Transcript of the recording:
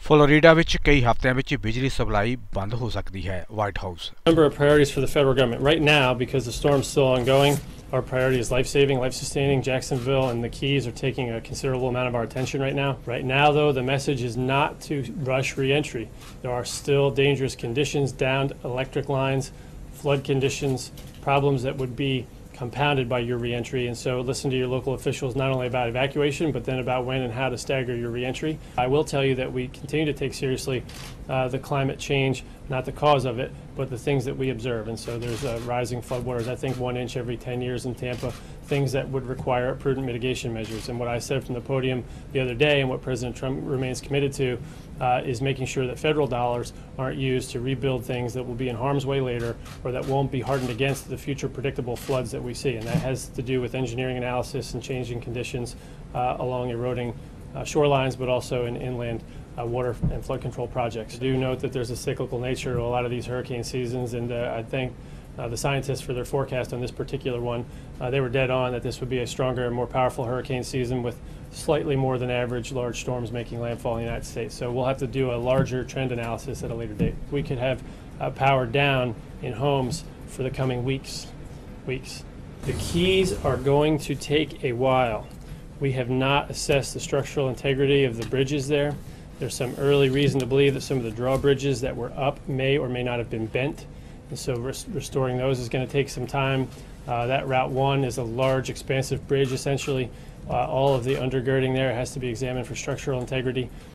Florida ਵਿੱਚ ਕਈ ਹਫ਼ਤਿਆਂ ਵਿੱਚ ਬਿਜਲੀ ਸਪਲਾਈ ਬੰਦ ਹੋ ਸਕਦੀ ਹੈ। White house Number of priorities for the federal government. Right now, because the storm's still ongoing, our priority is life-saving, life-sustaining. Jacksonville and the Keys are taking a considerable amount of our attention right now. Right now, though, the message is not to rush re-entry. There are still dangerous conditions, downed electric lines, flood conditions, problems that would be compounded by your reentry, and so listen to your local officials not only about evacuation but then about when and how to stagger your reentry. I will tell you that we continue to take seriously the climate change, not the cause of it, but the things that we observe, and so there's rising floodwaters, I think 1 inch every 10 years in Tampa, things that would require prudent mitigation measures. And what I said from the podium the other day and what President Trump remains committed to is making sure that federal dollars aren't used to rebuild things that will be in harm's way later or that won't be hardened against the future predictable floods that we see. And that has to do with engineering analysis and changing conditions along eroding shorelines, but also in inland water and flood control projects. I do note that there's a cyclical nature to a lot of these hurricane seasons, and I think the scientists for their forecast on this particular one, they were dead on that this would be a stronger and more powerful hurricane season with slightly more than average large storms making landfall in the United States. So we'll have to do a larger trend analysis at a later date. We could have power down in homes for the coming weeks. The Keys are going to take a while. We have not assessed the structural integrity of the bridges there. There's some early reason to believe that some of the drawbridges that were up may or may not have been bent. And so restoring those is going to take some time. That Route 1 is a large, expansive bridge, essentially. All of the undergirding there has to be examined for structural integrity.